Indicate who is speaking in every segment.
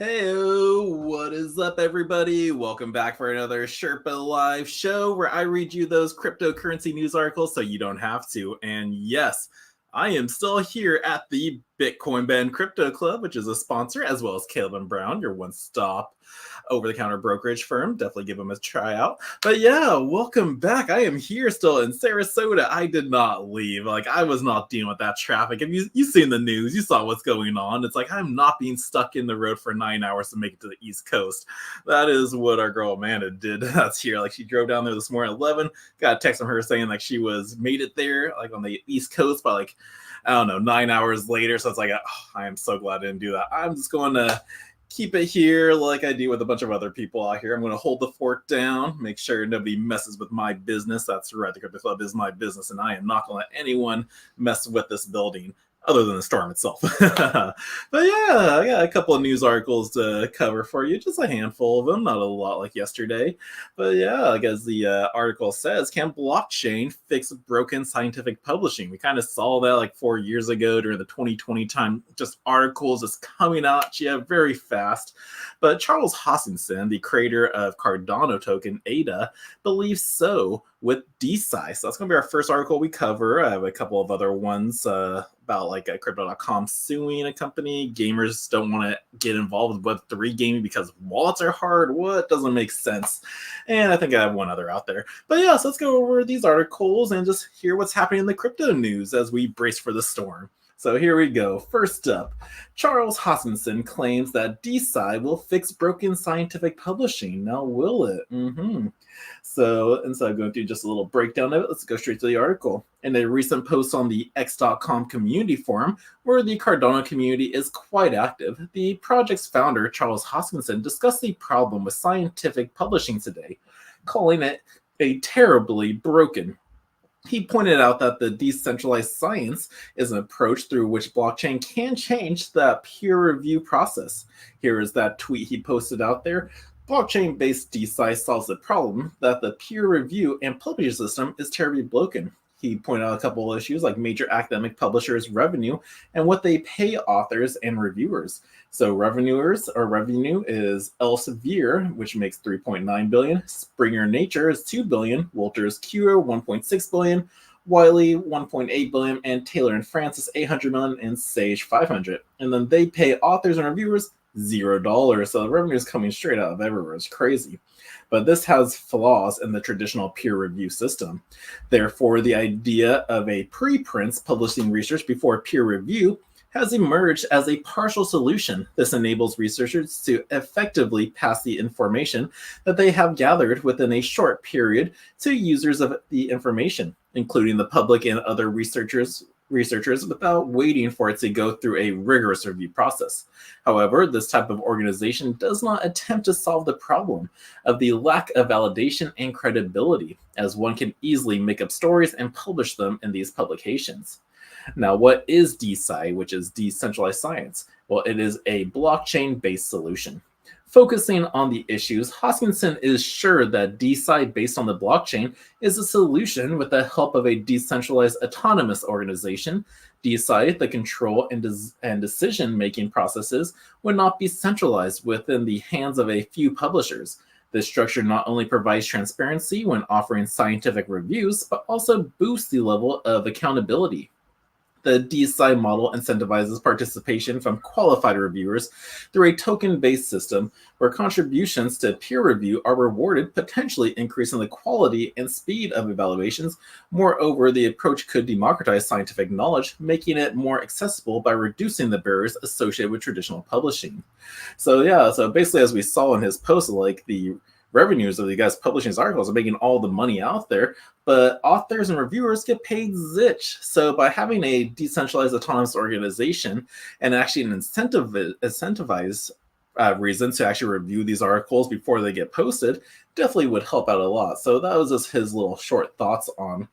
Speaker 1: Hey, what is up, everybody? Welcome back for another Sherpa live show where I read you those cryptocurrency news articles so you don't have to. And yes, I am still here at the Bitcoin Ben Crypto Club, which is a sponsor, as well as Caleb and Brown, your one-stop over-the-counter brokerage firm. Definitely give them a try out. But yeah, welcome back. I am here still in Sarasota. I did not leave. I was not dealing with that traffic. Have you seen the news? You saw what's going on. It's like I'm not being stuck in the road for 9 hours to make it to the East Coast. That is what our girl Amanda did. That's here. She drove down there this morning at 11. Got a text from her saying she was made it there on the East Coast by I don't know, 9 hours later. So it's I am so glad I didn't do that. I'm just going to keep it here like I do with a bunch of other people out here. I'm going to hold the fort down, make sure nobody messes with my business. That's right, the Crypto Club is my business, and I am not going to let anyone mess with this building other than the storm itself. But yeah, I got a couple of news articles to cover for you, just a handful of them, not a lot like yesterday. But yeah, as the article says, can blockchain fix broken scientific publishing? We kind of saw that 4 years ago during the 2020 time, just articles just coming out very fast. But Charles Hoskinson, the creator of Cardano token ADA, believes so with DeSci. So that's going to be our first article we cover. I have a couple of other ones about crypto.com suing a company. Gamers don't want to get involved with Web3 gaming because wallets are hard. What? Doesn't make sense. And I think I have one other out there. But yeah, so let's go over these articles and just hear what's happening in the crypto news as we brace for the storm. So here we go. First up, Charles Hoskinson claims that DeSci will fix broken scientific publishing. Now, will it? So instead of going through just a little breakdown of it, let's go straight to the article. In a recent post on the X.com community forum, where the Cardano community is quite active, the project's founder, Charles Hoskinson, discussed the problem with scientific publishing today, calling it a terribly broken. He pointed out that the decentralized science is an approach through which blockchain can change the peer review process. Here is that tweet he posted out there. Blockchain-based DeSci solves the problem that the peer review and publishing system is terribly broken. He pointed out a couple of issues like major academic publishers' revenue and what they pay authors and reviewers. So revenue is Elsevier, which makes 3.9 billion. Springer Nature is 2 billion. Wolters Kluwer 1.6 billion. Wiley 1.8 billion, and Taylor and Francis 800 million, and Sage 500. And then they pay authors and reviewers $0. So the revenue is coming straight out of everywhere. It's crazy. But this has flaws in the traditional peer review system. Therefore, the idea of a preprints publishing research before peer review has emerged as a partial solution. This enables researchers to effectively pass the information that they have gathered within a short period to users of the information, including the public and other researchers without waiting for it to go through a rigorous review process. However, this type of organization does not attempt to solve the problem of the lack of validation and credibility, as one can easily make up stories and publish them in these publications. Now, what is DeSci, which is decentralized science? Well, it is a blockchain-based solution. Focusing on the issues, Hoskinson is sure that DeSci based on the blockchain is a solution with the help of a decentralized autonomous organization. DeSci, the control and decision-making processes, would not be centralized within the hands of a few publishers. This structure not only provides transparency when offering scientific reviews, but also boosts the level of accountability. The DeSci model incentivizes participation from qualified reviewers through a token-based system where contributions to peer review are rewarded, potentially increasing the quality and speed of evaluations. Moreover, the approach could democratize scientific knowledge, making it more accessible by reducing the barriers associated with traditional publishing. So yeah, so basically as we saw in his post, the revenues of the guys publishing his articles are making all the money out there, but authors and reviewers get paid zilch. So by having a decentralized autonomous organization and actually an incentivized reason to actually review these articles before they get posted, definitely would help out a lot. So that was just his little short thoughts on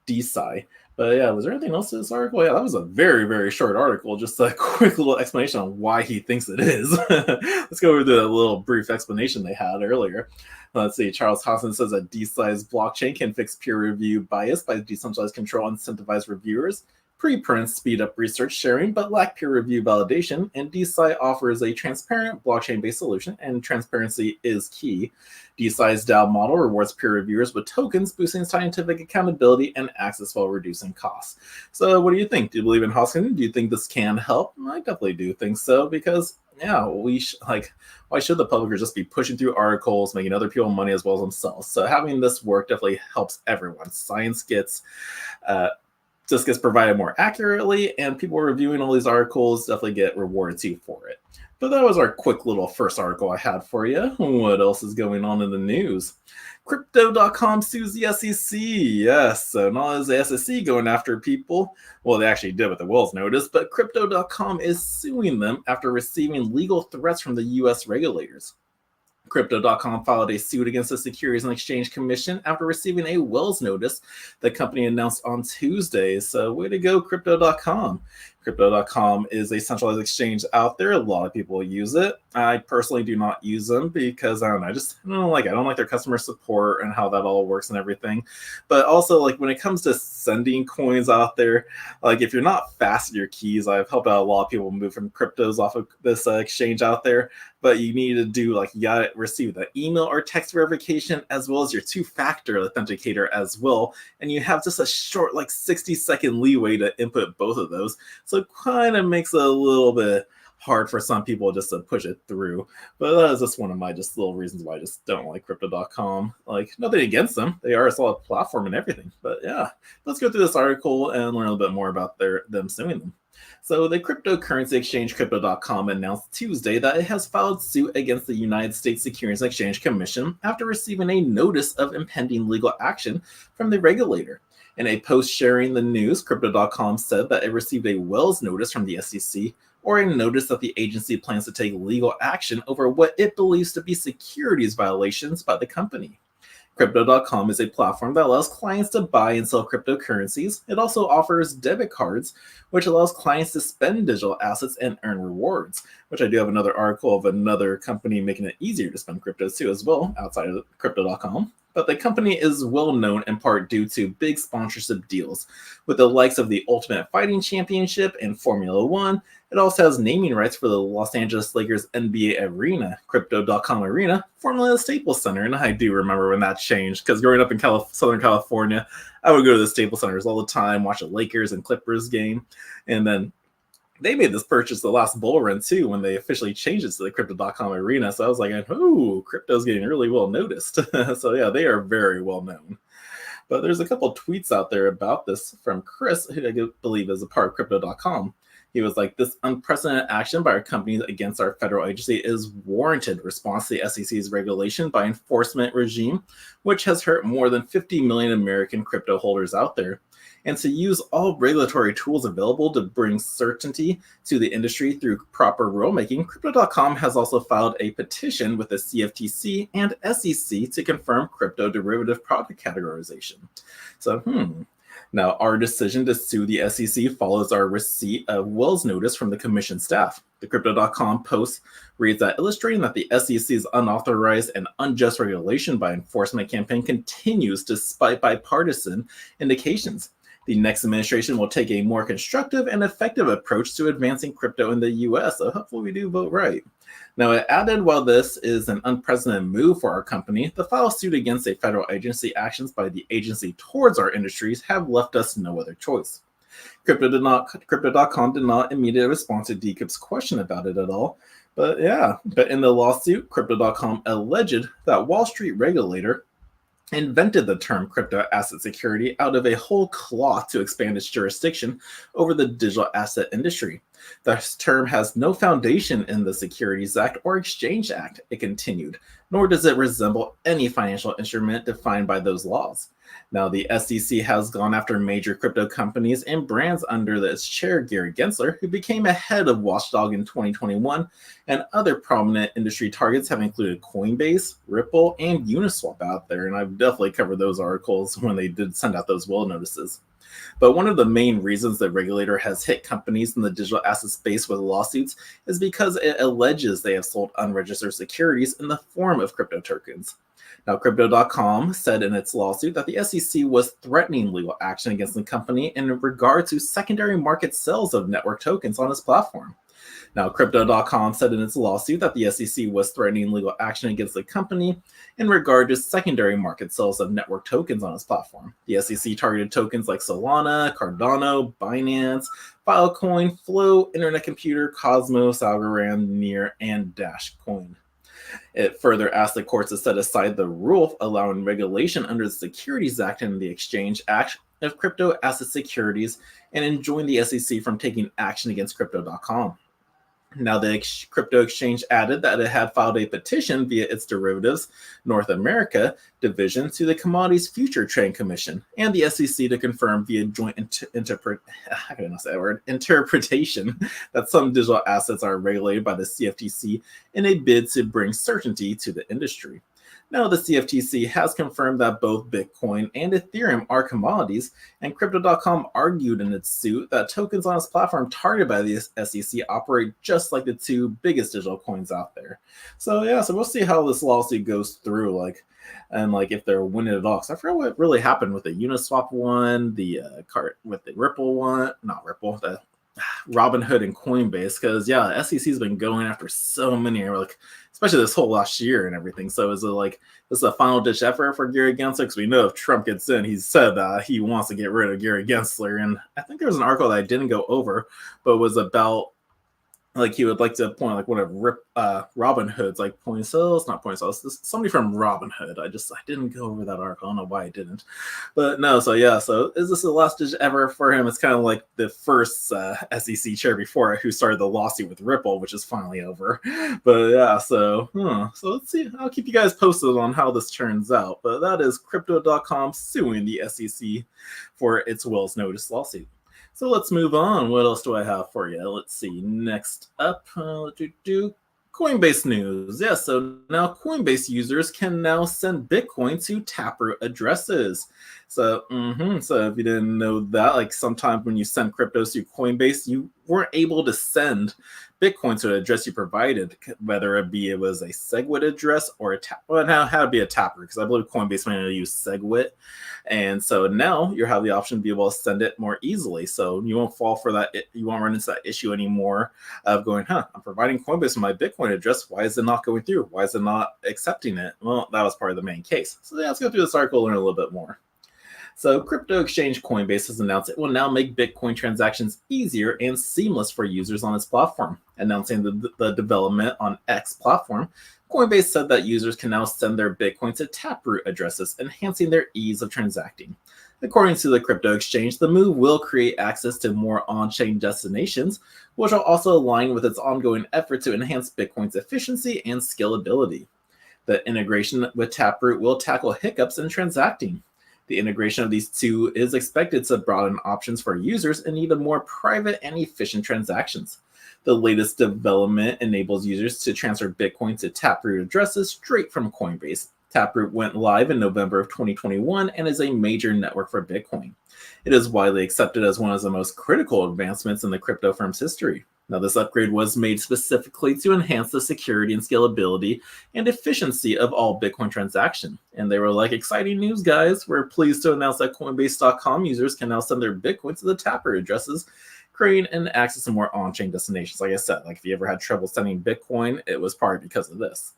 Speaker 1: DeSci. But yeah, was there anything else to this article? Yeah, that was a very, very short article. Just a quick little explanation on why he thinks it is. Let's go over the little brief explanation they had earlier. Let's see. Charles Hoskinson says that DeSci's blockchain can fix peer review bias by decentralized control and incentivize reviewers. Preprints speed up research sharing but lack peer review validation, and DeSci offers a transparent blockchain-based solution, and transparency is key. DeSci's DAO model rewards peer reviewers with tokens, boosting scientific accountability and access while reducing costs. So what do you think? Do you believe in Hoskinson? Do you think this can help? I definitely do think so, because yeah, why should the publisher just be pushing through articles, making other people money as well as themselves? So having this work definitely helps everyone. Science gets provided more accurately, and people reviewing all these articles definitely get rewarded too for it. But that was our quick little first article I had for you. What else is going on in the news? Crypto.com sues the SEC. Yes, so not only is the SEC going after people, well, they actually did with the Wells notice, but Crypto.com is suing them after receiving legal threats from the US regulators. Crypto.com filed a suit against the Securities and Exchange Commission after receiving a Wells notice, the company announced on Tuesday. So way to go, Crypto.com. Crypto.com is a centralized exchange out there. A lot of people use it. I personally do not use them because I don't know. I don't like their customer support and how that all works and everything. But also, like, when it comes to sending coins out there, like, if you're not fast at your keys, I've helped out a lot of people move from cryptos off of this exchange out there. But you need to do, like, you got to receive the email or text verification as well as your two-factor authenticator as well. And you have just a short, like, 60-second leeway to input both of those. So it kind of makes it a little bit hard for some people just to push it through. But that is just one of my just little reasons why I just don't like Crypto.com. Like, nothing against them. They are a solid platform and everything. But yeah, let's go through this article and learn a little bit more about them suing them. So the cryptocurrency exchange Crypto.com announced Tuesday that it has filed suit against the United States Securities and Exchange Commission after receiving a notice of impending legal action from the regulator. In a post sharing the news, Crypto.com said that it received a Wells notice from the SEC, or a notice that the agency plans to take legal action over what it believes to be securities violations by the company. Crypto.com is a platform that allows clients to buy and sell cryptocurrencies. It also offers debit cards, which allows clients to spend digital assets and earn rewards, which I do have another article of another company making it easier to spend cryptos too as well, outside of Crypto.com. But the company is well known in part due to big sponsorship deals with the likes of the Ultimate Fighting Championship and Formula One. It also has naming rights for the Los Angeles Lakers NBA arena, Crypto.com Arena, formerly the Staples Center. And I do remember when that changed, because growing up in Southern California, I would go to the Staples Centers all the time, watch a Lakers and Clippers game. And then they made this purchase the last bull run too, when they officially changed it to the Crypto.com Arena. So I was like, oh, crypto's getting really well noticed. So yeah, they are very well known. But there's a couple tweets out there about this from Chris, who I believe is a part of Crypto.com. He was like, this unprecedented action by our companies against our federal agency is warranted response to the SEC's regulation by enforcement regime, which has hurt more than 50 million American crypto holders out there. And to use all regulatory tools available to bring certainty to the industry through proper rulemaking, Crypto.com has also filed a petition with the CFTC and SEC to confirm crypto derivative product categorization. So, Now, our decision to sue the SEC follows our receipt of Wells notice from the commission staff. The Crypto.com post reads that illustrating that the SEC's unauthorized and unjust regulation by enforcement campaign continues despite bipartisan indications. The next administration will take a more constructive and effective approach to advancing crypto in the US, so hopefully we do vote right. Now, it added, while this is an unprecedented move for our company, the filed suit against a federal agency actions by the agency towards our industries have left us no other choice. Crypto.com did not immediately respond to Decrypt's question about it at all. But in the lawsuit, Crypto.com alleged that Wall Street regulator invented the term crypto asset security out of a whole cloth to expand its jurisdiction over the digital asset industry. This term has no foundation in the Securities Act or Exchange Act, it continued, nor does it resemble any financial instrument defined by those laws. Now, the SEC has gone after major crypto companies and brands under its chair, Gary Gensler, who became a head of Watchdog in 2021, and other prominent industry targets have included Coinbase, Ripple, and Uniswap out there, and I've definitely covered those articles when they did send out those well notices. But one of the main reasons the regulator has hit companies in the digital asset space with lawsuits is because it alleges they have sold unregistered securities in the form of crypto tokens. Now, Crypto.com said in its lawsuit that the SEC was threatening legal action against the company in regard to secondary market sales of network tokens on its platform. Now, Crypto.com said in its lawsuit that the SEC was threatening legal action against the company in regard to secondary market sales of network tokens on its platform. The SEC targeted tokens like Solana, Cardano, Binance, Filecoin, Flow, Internet Computer, Cosmos, Algorand, Near, and Dashcoin. It further asked the courts to set aside the rule allowing regulation under the Securities Act and the Exchange Act of crypto asset securities and enjoin the SEC from taking action against Crypto.com. Now, the crypto exchange added that it had filed a petition via its derivatives North America division to the Commodities Future Trading Commission and the SEC to confirm via joint interpretation that some digital assets are regulated by the CFTC in a bid to bring certainty to the industry. Now, the CFTC has confirmed that both Bitcoin and Ethereum are commodities, and Crypto.com argued in its suit that tokens on its platform targeted by the SEC operate just like the two biggest digital coins out there. So we'll see how this lawsuit goes through, and if they're winning it all. So I forgot what really happened with the Uniswap one, the with the Ripple one, not Ripple, the Robinhood and Coinbase, because SEC's been going after so many, especially this whole last year and everything. So is it this is a final ditch effort for Gary Gensler? Because we know if Trump gets in, he said he wants to get rid of Gary Gensler. And I think there was an article that I didn't go over, but was about he would like to appoint one of Robinhood's point sales, not point sales. Somebody from Robinhood. I didn't go over that article. I don't know why I didn't, but no. So is this the last ditch ever for him? It's kind of like the first SEC chair before who started the lawsuit with Ripple, which is finally over. But so let's see. I'll keep you guys posted on how this turns out. But that is Crypto.com suing the SEC for its Wells Notice lawsuit. So let's move on. What else do I have for you? Let's see. Next up, Coinbase news. So now Coinbase users can now send Bitcoin to Taproot addresses. So if you didn't know that, sometimes when you send cryptos to Coinbase, you weren't able to send Bitcoin to an address you provided, whether it was a SegWit address or it had to be a Taproot, because I believe Coinbase may use SegWit. And so now you have the option to be able to send it more easily. So you won't fall for that. You won't run into that issue anymore of going, I'm providing Coinbase with my Bitcoin address. Why is it not going through? Why is it not accepting it? Well, that was part of the main case. So let's go through this article and learn a little bit more. So crypto exchange Coinbase has announced it will now make Bitcoin transactions easier and seamless for users on its platform. Announcing the development on X platform, Coinbase said that users can now send their Bitcoin to Taproot addresses, enhancing their ease of transacting. According to the crypto exchange, the move will create access to more on-chain destinations, which will also align with its ongoing effort to enhance Bitcoin's efficiency and scalability. The integration with Taproot will tackle hiccups in transacting. The integration of these two is expected to broaden options for users and even more private and efficient transactions. The latest development enables users to transfer Bitcoin to Taproot addresses straight from Coinbase. Taproot went live in November of 2021 and is a major network for Bitcoin. It is widely accepted as one of the most critical advancements in the crypto firm's history. Now, this upgrade was made specifically to enhance the security and scalability and efficiency of all Bitcoin transactions. And they were exciting news, guys. We're pleased to announce that Coinbase.com users can now send their Bitcoin to the Taproot addresses, creating and access to more on-chain destinations. Like I said, if you ever had trouble sending Bitcoin, it was probably because of this.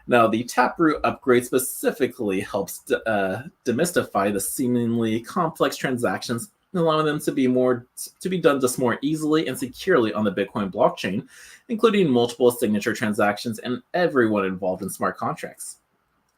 Speaker 1: Now, the Taproot upgrade specifically helps demystify the seemingly complex transactions, allowing them to be done just more easily and securely on the Bitcoin blockchain, including multiple signature transactions and everyone involved in smart contracts.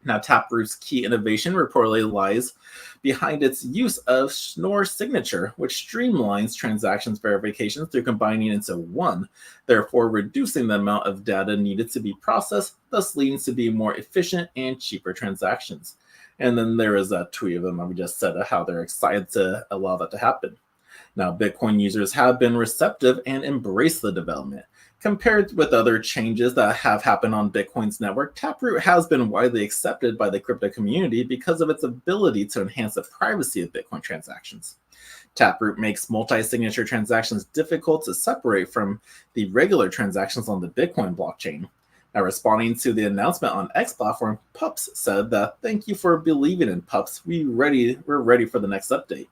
Speaker 1: Now, Taproot's key innovation reportedly lies behind its use of Schnorr signature, which streamlines transactions verification through combining into one, therefore reducing the amount of data needed to be processed, thus leading to be more efficient and cheaper transactions. And then there is a tweet of them that we just said how they're excited to allow that to happen. Now, Bitcoin users have been receptive and embraced the development. Compared with other changes that have happened on Bitcoin's network, Taproot has been widely accepted by the crypto community because of its ability to enhance the privacy of Bitcoin transactions. Taproot makes multi-signature transactions difficult to separate from the regular transactions on the Bitcoin blockchain. Now, responding to the announcement on X platform, Pups said that thank you for believing in Pups. We're ready for the next update.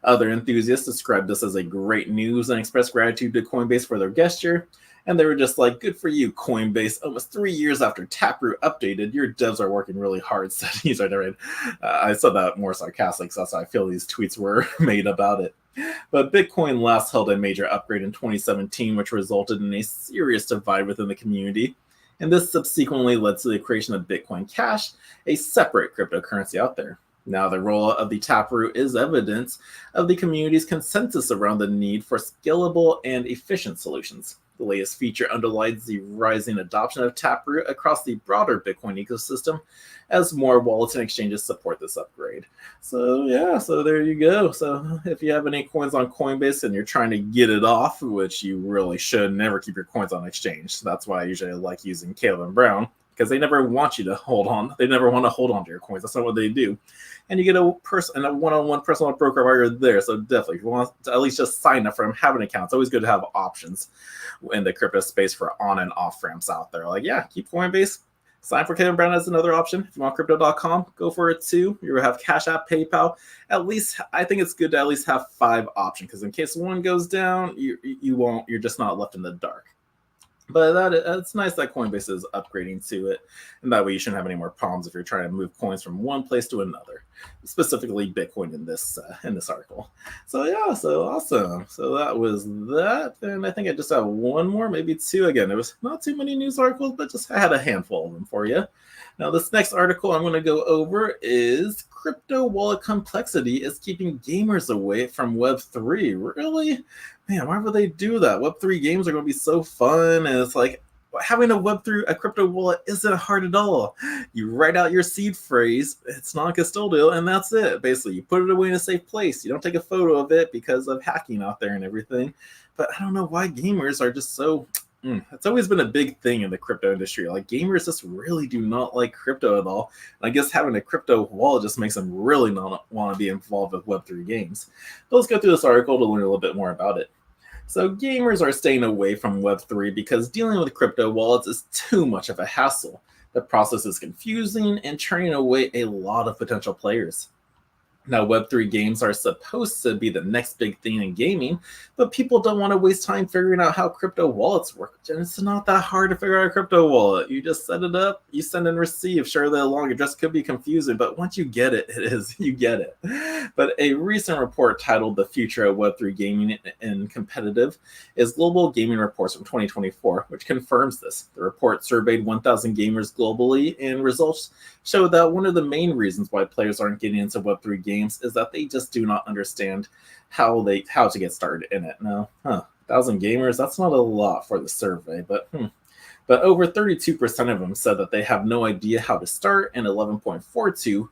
Speaker 1: Other enthusiasts described this as a great news and expressed gratitude to Coinbase for their gesture. And they were just like, good for you, Coinbase. Almost 3 years after Taproot updated, your devs are working really hard. Said he's right. I said that more sarcastic, so that's how I feel these tweets were made about it. But Bitcoin last held a major upgrade in 2017, which resulted in a serious divide within the community. And this subsequently led to the creation of Bitcoin Cash, a separate cryptocurrency out there. Now, the rollout of the Taproot is evidence of the community's consensus around the need for scalable and efficient solutions. The latest feature underlines the rising adoption of Taproot across the broader Bitcoin ecosystem as more wallets and exchanges support this upgrade. So there you go. So if you have any coins on Coinbase and you're trying to get it off, which you really should, never keep your coins on exchange. That's why I usually like using Caleb and Brown, because they never want you to hold on. They never want to hold on to your coins. That's not what they do. And you get a one-on-one personal broker while you're there. So definitely, if you want to at least just sign up for them, have an account. It's always good to have options in the crypto space for on and off ramps out there. Like, yeah, keep Coinbase. Sign for Caleb Brown as another option. If you want crypto.com, go for it too. You have Cash App, PayPal. At least, I think it's good to at least have 5 options, because in case one goes down, you're just not left in the dark. But it's nice that Coinbase is upgrading to it, and that way you shouldn't have any more problems if you're trying to move coins from one place to another, specifically Bitcoin in this article. So so awesome. So that was that, and I think I just have one more, maybe 2. Again, there was not too many news articles, but I had a handful of them for you. Now, this next article I'm going to go over is crypto wallet complexity is keeping gamers away from Web3. Really? Man, why would they do that? Web3 games are going to be so fun, and it's like having a crypto wallet isn't hard at all. You write out your seed phrase, it's non-custodial, and that's it. Basically, you put it away in a safe place. You don't take a photo of it because of hacking out there and everything. But I don't know why gamers are just so... It's always been a big thing in the crypto industry. Like, gamers just really do not like crypto at all. And I guess having a crypto wallet just makes them really not want to be involved with Web3 games. But let's go through this article to learn a little bit more about it. So gamers are staying away from Web3 because dealing with crypto wallets is too much of a hassle. The process is confusing and turning away a lot of potential players. Now, Web3 games are supposed to be the next big thing in gaming, but people don't want to waste time figuring out how crypto wallets work. And it's not that hard to figure out a crypto wallet. You just set it up, you send and receive. Sure, the long address could be confusing, but once you get it, you get it. But a recent report titled The Future of Web3 Gaming and Competitive is Global Gaming Reports from 2024, which confirms this. The report surveyed 1,000 gamers globally, and results show that one of the main reasons why players aren't getting into Web3 games is that they just do not understand how to get started in it. Now, 1,000 gamers, that's not a lot for the survey, but over 32% of them said that they have no idea how to start, and 11.42%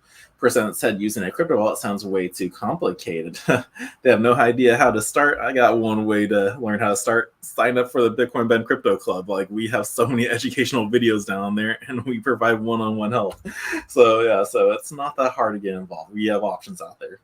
Speaker 1: said using a crypto wallet sounds way too complicated. They have no idea how to start. I got one way to learn how to start. Sign up for the Bitcoin Ben Crypto Club. Like, we have so many educational videos down there, and we provide one-on-one help. So it's not that hard to get involved. We have options out there.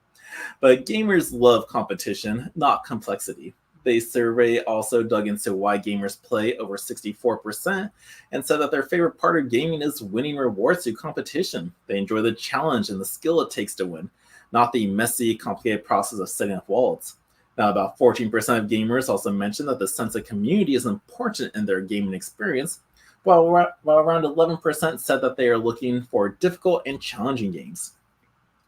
Speaker 1: But gamers love competition, not complexity. The survey also dug into why gamers play, over 64%, and said that their favorite part of gaming is winning rewards through competition. They enjoy the challenge and the skill it takes to win, not the messy, complicated process of setting up wallets. Now, about 14% of gamers also mentioned that the sense of community is important in their gaming experience, while around 11% said that they are looking for difficult and challenging games.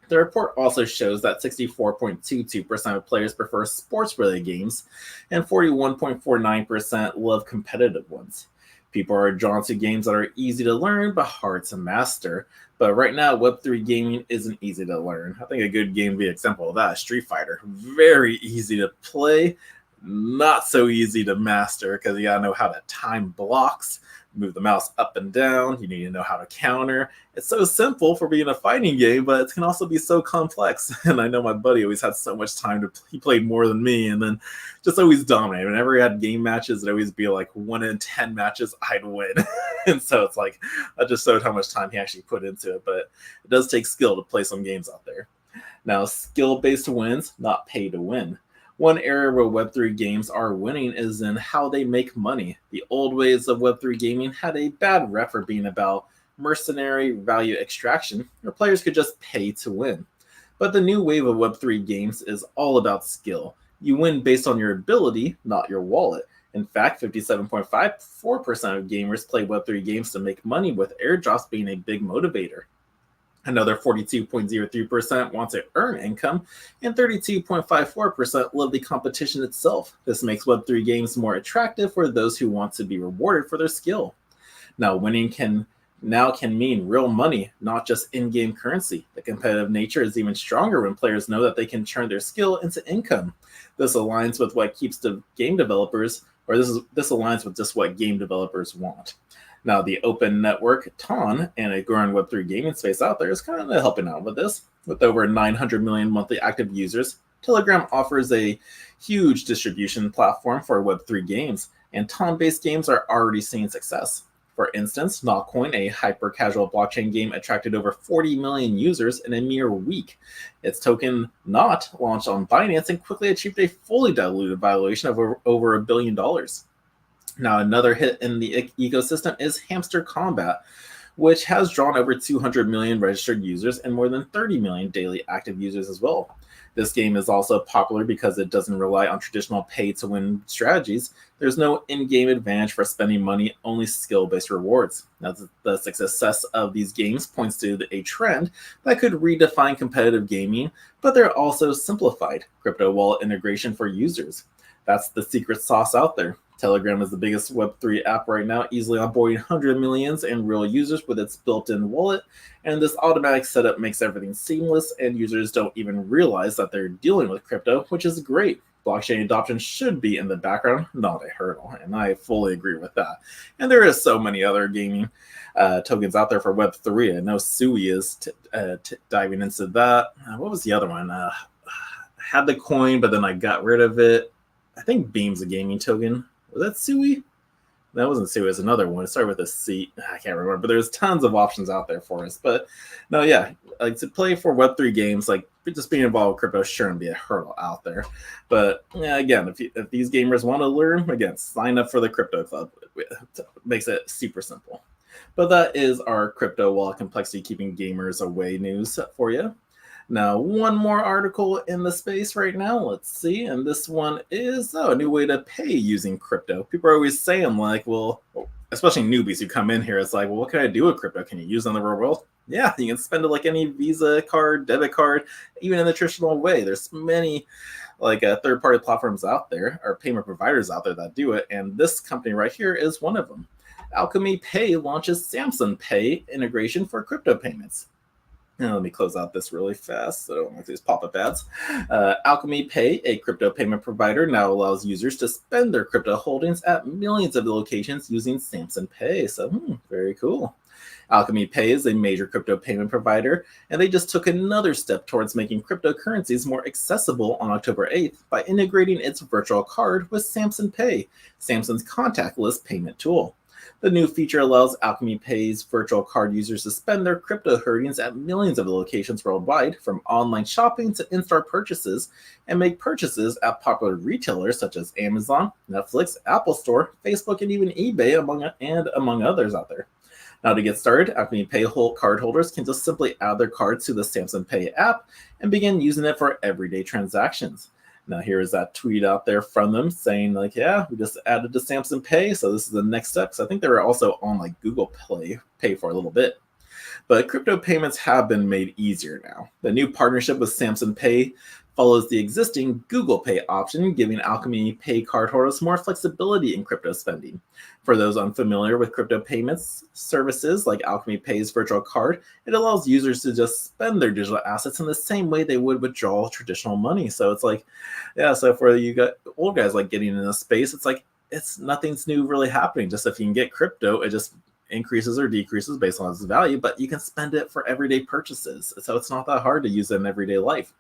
Speaker 1: The report also shows that 64.22% of players prefer sports-related games, and 41.49% love competitive ones. People are drawn to games that are easy to learn but hard to master. But right now, Web3 gaming isn't easy to learn. I think a good game would be an example of that, Street Fighter. Very easy to play, not so easy to master, because you gotta know how to time blocks, move the mouse up and down. You need to know how to counter. It's so simple for being a fighting game, but it can also be so complex. And I know my buddy always had so much time he played more than me, and then just always dominated. Whenever he had game matches, it'd always be like 1 in 10 matches I'd win. And so it's like, I just showed how much time he actually put into it, but it does take skill to play some games out there. Now, skill-based wins, not pay to win. One area where Web3 games are winning is in how they make money. The old ways of Web3 gaming had a bad rep for being about mercenary value extraction, where players could just pay to win. But the new wave of Web3 games is all about skill. You win based on your ability, not your wallet. In fact, 57.54% of gamers play Web3 games to make money, with airdrops being a big motivator. Another 42.03% want to earn income, and 32.54% love the competition itself. This makes Web3 games more attractive for those who want to be rewarded for their skill. Now, winning can mean real money, not just in-game currency. The competitive nature is even stronger when players know that they can turn their skill into income. This aligns with what keeps the game developers, or this aligns with just what game developers want. Now, the open network, TON, and a growing Web3 gaming space out there is kind of helping out with this. With over 900 million monthly active users, Telegram offers a huge distribution platform for Web3 games, and TON-based games are already seeing success. For instance, Notcoin, a hyper-casual blockchain game, attracted over 40 million users in a mere week. Its token, Not, launched on Binance and quickly achieved a fully diluted valuation of over $1 billion. Now, another hit in the ecosystem is Hamster Combat, which has drawn over 200 million registered users and more than 30 million daily active users as well. This game is also popular because it doesn't rely on traditional pay-to-win strategies. There's no in-game advantage for spending money, only skill-based rewards. Now, the success of these games points to a trend that could redefine competitive gaming, but they're also simplified crypto wallet integration for users. That's the secret sauce out there. Telegram is the biggest Web3 app right now, easily onboarding 100 millions and real users with its built-in wallet. And this automatic setup makes everything seamless, and users don't even realize that they're dealing with crypto, which is great. Blockchain adoption should be in the background, not a hurdle, and I fully agree with that. And there is so many other gaming tokens out there for Web3. I know Sui is diving into that. What was the other one? I had the coin, but then I got rid of it. I think Beam's a gaming token. Was that Sui? That wasn't Sui. It was another one. It started with a C. I can't remember. But there's tons of options out there for us. But no, yeah, like to play for Web3 games, like just being involved with crypto shouldn't be a hurdle out there. But yeah, again, if these gamers want to learn, again, sign up for the crypto club. It makes it super simple. But that is our crypto wallet complexity keeping gamers away news for you. Now, one more article in the space right now. Let's see. And this one is a new way to pay using crypto. People are always saying, like, well, especially newbies who come in here, it's like, well, what can I do with crypto? Can you use it in the real world? Yeah, you can spend it like any Visa card, debit card, even in the traditional way. There's many like third-party platforms out there, or payment providers out there that do it. And this company right here is one of them. Alchemy Pay launches Samsung Pay integration for crypto payments. Now, let me close out this really fast so I don't like these pop-up ads. Alchemy Pay, a crypto payment provider, now allows users to spend their crypto holdings at millions of locations using Samsung Pay. So, very cool. Alchemy Pay is a major crypto payment provider, and they just took another step towards making cryptocurrencies more accessible on October 8th by integrating its virtual card with Samsung Pay, Samsung's contactless payment tool. The new feature allows Alchemy Pay's virtual card users to spend their crypto holdings at millions of locations worldwide, from online shopping to in-store purchases, and make purchases at popular retailers such as Amazon, Netflix, Apple Store, Facebook, and even eBay, among others out there. Now, to get started, Alchemy Pay cardholders can just simply add their cards to the Samsung Pay app and begin using it for everyday transactions. Now, here is that tweet out there from them saying, like, yeah, we just added to Samsung Pay, so this is the next step. So I think they were also on like Google Pay for a little bit. But crypto payments have been made easier now. The new partnership with Samsung Pay follows the existing Google Pay option, giving Alchemy Pay cardholders more flexibility in crypto spending. For those unfamiliar with crypto payments services like Alchemy Pay's virtual card, it allows users to just spend their digital assets in the same way they would withdraw traditional money. So it's like, yeah, so for you old guys like getting in this space, it's like nothing's new really happening. Just if you can get crypto, it just increases or decreases based on its value, but you can spend it for everyday purchases. So it's not that hard to use it in everyday life.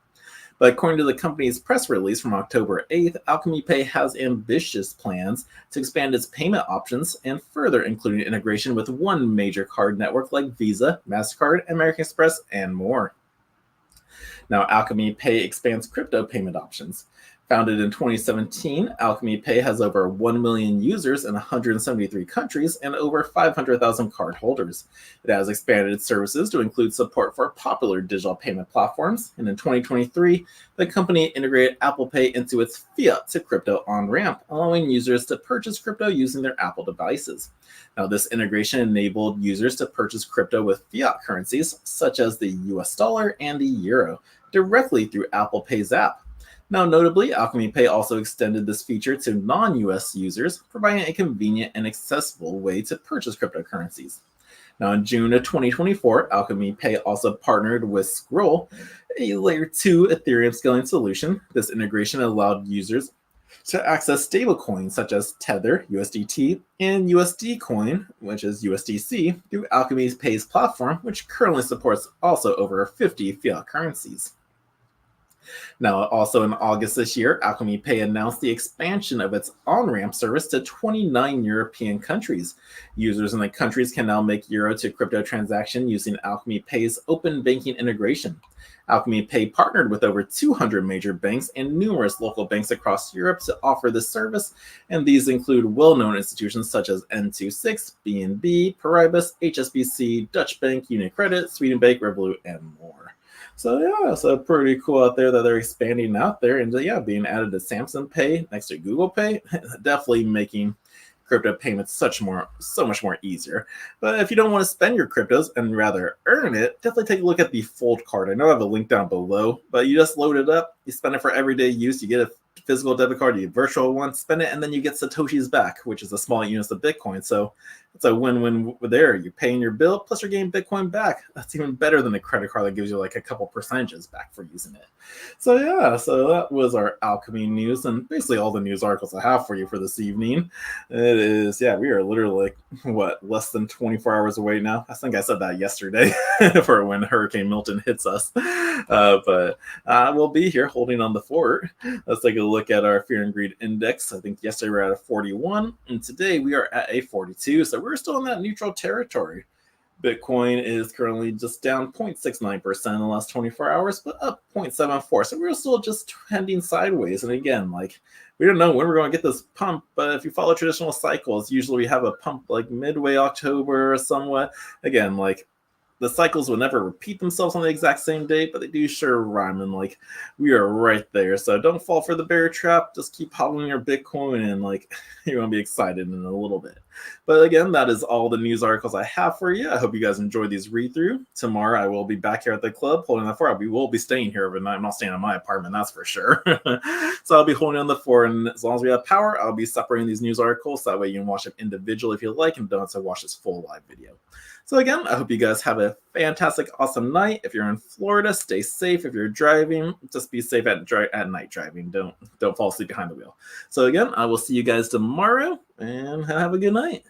Speaker 1: But according to the company's press release from October 8th, Alchemy Pay has ambitious plans to expand its payment options and further including integration with one major card network like Visa, MasterCard, American Express, and more. Now, Alchemy Pay expands crypto payment options. Founded in 2017, Alchemy Pay has over 1 million users in 173 countries and over 500,000 cardholders. It has expanded its services to include support for popular digital payment platforms, and in 2023, the company integrated Apple Pay into its fiat to crypto on-ramp, allowing users to purchase crypto using their Apple devices. Now, this integration enabled users to purchase crypto with fiat currencies, such as the US dollar and the euro, directly through Apple Pay's app. Now, notably, Alchemy Pay also extended this feature to non-US users, providing a convenient and accessible way to purchase cryptocurrencies. Now, in June of 2024, Alchemy Pay also partnered with Scroll, a Layer 2 Ethereum scaling solution. This integration allowed users to access stablecoins such as Tether, USDT, and USD Coin, which is USDC, through Alchemy Pay's platform, which currently supports also over 50 fiat currencies. Now, also in August this year, Alchemy Pay announced the expansion of its on-ramp service to 29 European countries. Users in the countries can now make euro to crypto transaction using Alchemy Pay's open banking integration. Alchemy Pay partnered with over 200 major banks and numerous local banks across Europe to offer this service, and these include well-known institutions such as N26, BNB, Paribas, HSBC, Dutch Bank, UniCredit, Sweden Bank, Revolut, and more. So yeah, so pretty cool out there that they're expanding out there and yeah, being added to Samsung Pay next to Google Pay, definitely making crypto payments so much more easier. But if you don't want to spend your cryptos and rather earn it, definitely take a look at the Fold card. I know I have a link down below, but you just load it up, you spend it for everyday use, you get a physical debit card, you virtual one, spend it, and then you get Satoshis back, which is a small units of Bitcoin. So it's a win-win there. You're paying your bill, plus you're getting Bitcoin back. That's even better than a credit card that gives you like a couple percentages back for using it. So yeah, so that was our Alchemy news and basically all the news articles I have for you for this evening. It is, yeah, we are literally like, less than 24 hours away now. I think I said that yesterday for when Hurricane Milton hits us. But we'll be here holding on the fort. Let's take a look at our Fear and Greed Index. I think yesterday we were at a 41, and today we are at a 42. So we're still in that neutral territory. Bitcoin is currently just down 0.69% in the last 24 hours, but up 0.74. So we're still just trending sideways. And again, like, we don't know when we're going to get this pump, but if you follow traditional cycles, usually we have a pump like midway October or somewhat. Again, like, the cycles will never repeat themselves on the exact same date, but they do sure rhyme, and like, we are right there. So don't fall for the bear trap. Just keep hodling your Bitcoin, and like, you're gonna be excited in a little bit. But again, that is all the news articles I have for you. I hope you guys enjoyed these read-through. Tomorrow I will be back here at the club holding the fort. We will be staying here overnight. I'm not staying in my apartment, that's for sure. So I'll be holding on the fort, and as long as we have power, I'll be separating these news articles. That way you can watch them individually if you like, and don't have to watch this full live video. So again, I hope you guys have a fantastic, awesome night. If you're in Florida, stay safe. If you're driving, just be safe at night driving. Don't fall asleep behind the wheel. So again, I will see you guys tomorrow, and have a good night.